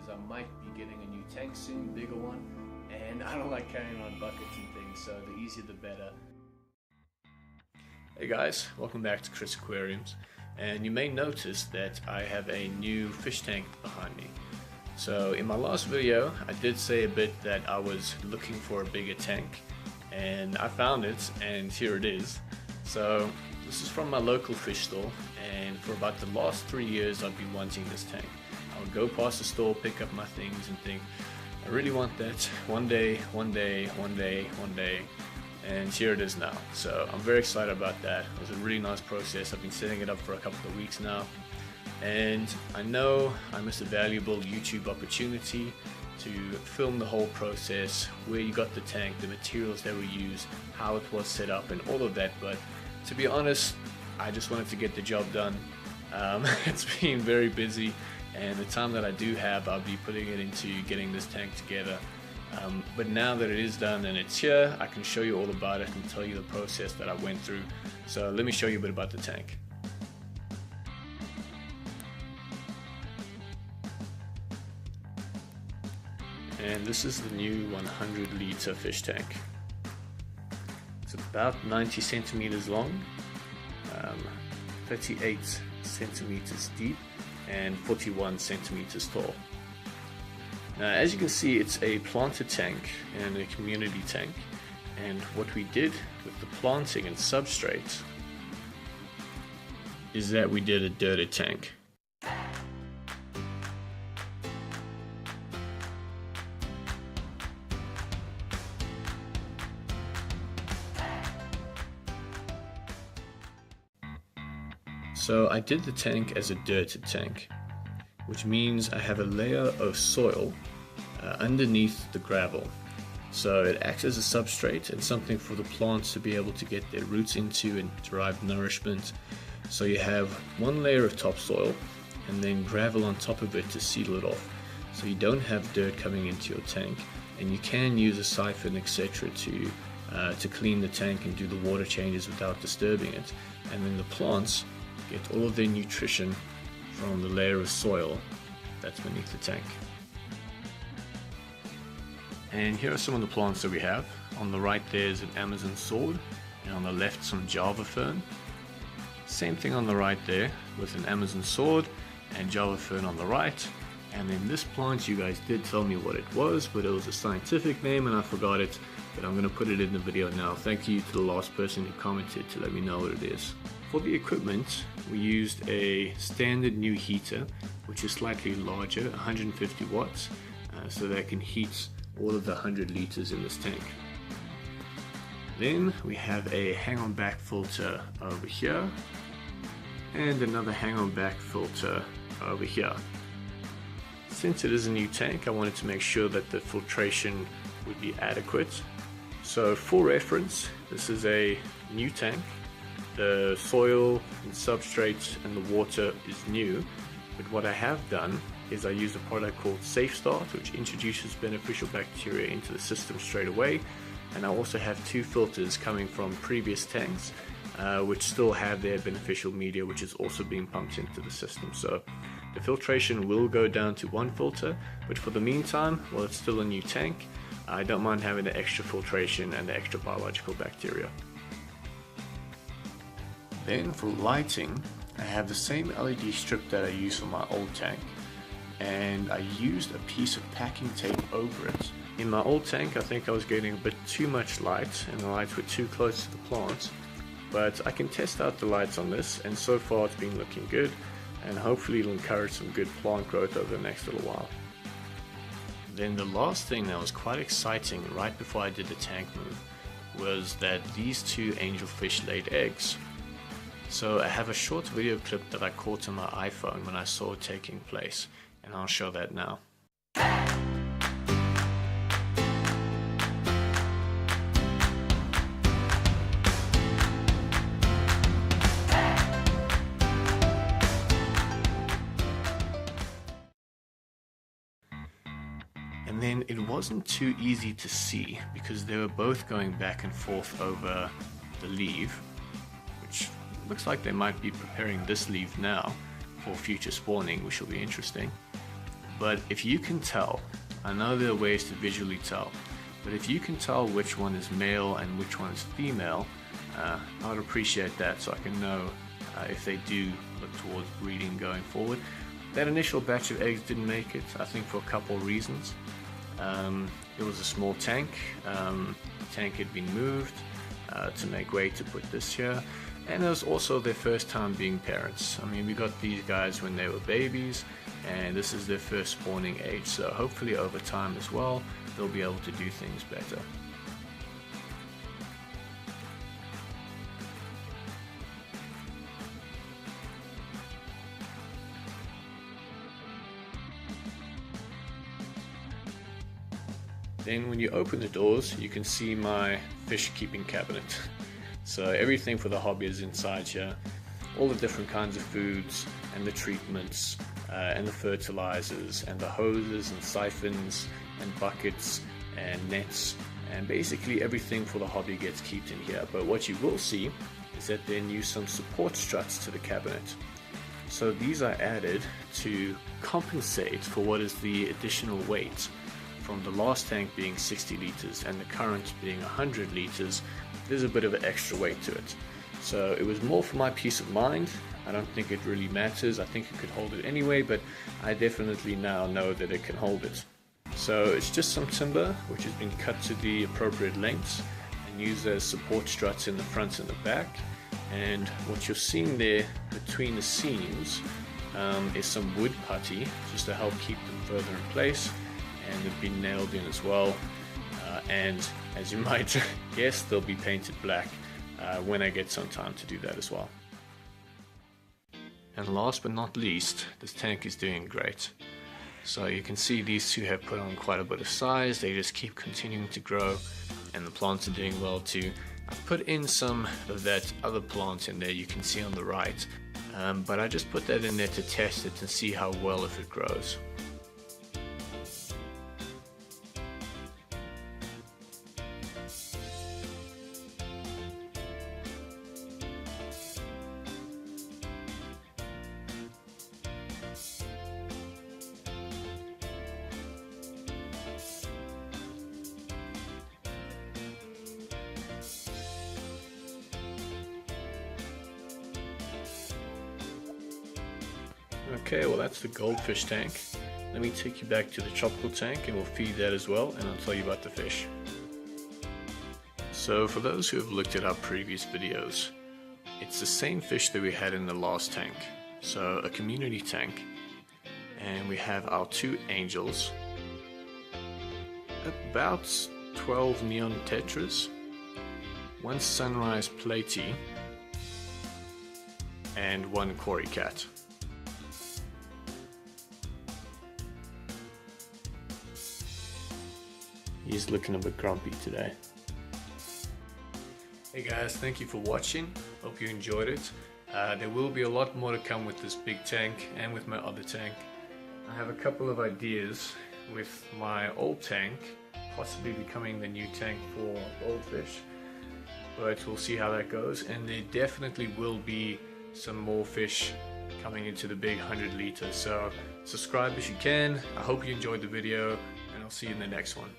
because I might be getting a new tank soon, bigger one, and I don't like carrying on buckets and things, so the easier the better. Hey guys, welcome back to Chris Aquariums, and you may notice that I have a new fish tank behind me. So in my last video I did say a bit that I was looking for a bigger tank, and I found it, and here it is. So this is from my local fish store, and for about the last 3 years I've been wanting this tank. I would go past the store, pick up my things and think, I really want that one day, and here it is now. So I'm very excited about that. It was a really nice process. I've been setting it up for a couple of weeks now, and I know I missed a valuable YouTube opportunity to film the whole process, where you got the tank, the materials that were used, how it was set up and all of that, but to be honest, I just wanted to get the job done. It's been very busy, and the time that I do have, I'll be putting it into getting this tank together. But now that it is done and it's here, I can show you all about it and tell you the process that I went through. So let me show you a bit about the tank. And this is the new 100-liter fish tank. It's about 90 centimeters long, 38 centimeters deep, and 41 centimeters tall. Now, as you can see, it's a planted tank and a community tank, and what we did with the planting and substrate is that we did a dirted tank. So I did the tank as a dirted tank, which means I have a layer of soil underneath the gravel. So it acts as a substrate and something for the plants to be able to get their roots into and derive nourishment. So you have one layer of topsoil and then gravel on top of it to seal it off. So you don't have dirt coming into your tank, and you can use a siphon, etc. to clean the tank and do the water changes without disturbing it. And then the plants get all of their nutrition from the layer of soil that's beneath the tank. And here are some of the plants that we have. On the right there's an Amazon sword, and on the left some Java fern. Same thing on the right there with an Amazon sword and Java fern on the right. And then this plant, you guys did tell me what it was, but it was a scientific name and I forgot it, but I'm going to put it in the video now. Thank you to the last person who commented to let me know what it is. For the equipment, we used a standard new heater, which is slightly larger, 150 watts, so that it can heat all of the 100 liters in this tank. Then we have a hang-on back filter over here, and another hang-on back filter over here. Since it is a new tank, I wanted to make sure that the filtration would be adequate. So for reference, this is a new tank. The soil and substrate and the water is new, but what I have done is I use a product called Safe Start, which introduces beneficial bacteria into the system straight away, and I also have 2 filters coming from previous tanks which still have their beneficial media, which is also being pumped into the system. So the filtration will go down to 1 filter, but for the meantime, while it's still a new tank, I don't mind having the extra filtration and the extra biological bacteria. Then for lighting, I have the same LED strip that I used for my old tank, and I used a piece of packing tape over it. In my old tank, I think I was getting a bit too much light and the lights were too close to the plants, but I can test out the lights on this, and so far it's been looking good, and hopefully it'll encourage some good plant growth over the next little while. Then the last thing that was quite exciting right before I did the tank move was that these 2 angelfish laid eggs. So I have a short video clip that I caught on my iPhone when I saw it taking place, and I'll show that now. And then it wasn't too easy to see because they were both going back and forth over the leaf, which looks like they might be preparing this leaf now for future spawning, which will be interesting. But if you can tell, I know there are ways to visually tell, but if you can tell which one is male and which one is female, I would appreciate that, so I can know if they do look towards breeding going forward. That initial batch of eggs didn't make it, I think for a couple of reasons. It was a small tank. The tank had been moved to make way to put this here, and it was also their first time being parents. I mean, we got these guys when they were babies, and this is their first spawning age, so hopefully over time as well they'll be able to do things better. Then when you open the doors, you can see my fish keeping cabinet. So everything for the hobby is inside here. All the different kinds of foods and the treatments and the fertilizers and the hoses and siphons and buckets and nets, and basically everything for the hobby gets kept in here. But what you will see is that there are some support struts to the cabinet. So these are added to compensate for what is the additional weight. From the last tank being 60 liters and the current being 100 liters, there's a bit of an extra weight to it. So it was more for my peace of mind. I don't think it really matters. I think it could hold it anyway, but I definitely now know that it can hold it. So it's just some timber which has been cut to the appropriate lengths and used as support struts in the front and the back. And what you're seeing there between the seams is some wood putty just to help keep them further in place. And they've been nailed in as well, and as you might guess, they'll be painted black when I get some time to do that as well. And last but not least, this tank is doing great. So you can see these two have put on quite a bit of size. They just keep continuing to grow, and the plants are doing well too. I've put in some of that other plant in there you can see on the right, but I just put that in there to test it and see how well if it grows. Okay, well that's the goldfish tank. Let me take you back to the tropical tank and we'll feed that as well, and I'll tell you about the fish. So for those who have looked at our previous videos, it's the same fish that we had in the last tank. So a community tank, and we have our two angels, about 12 neon tetras, one sunrise platy, and one cory cat. He's looking a bit grumpy today. Hey guys, thank you for watching. Hope you enjoyed it. There will be a lot more to come with this big tank and with my other tank. I have a couple of ideas with my old tank, possibly becoming the new tank for goldfish, but we'll see how that goes. And there definitely will be some more fish coming into the big 100 liters. So subscribe if you can. I hope you enjoyed the video, and I'll see you in the next one.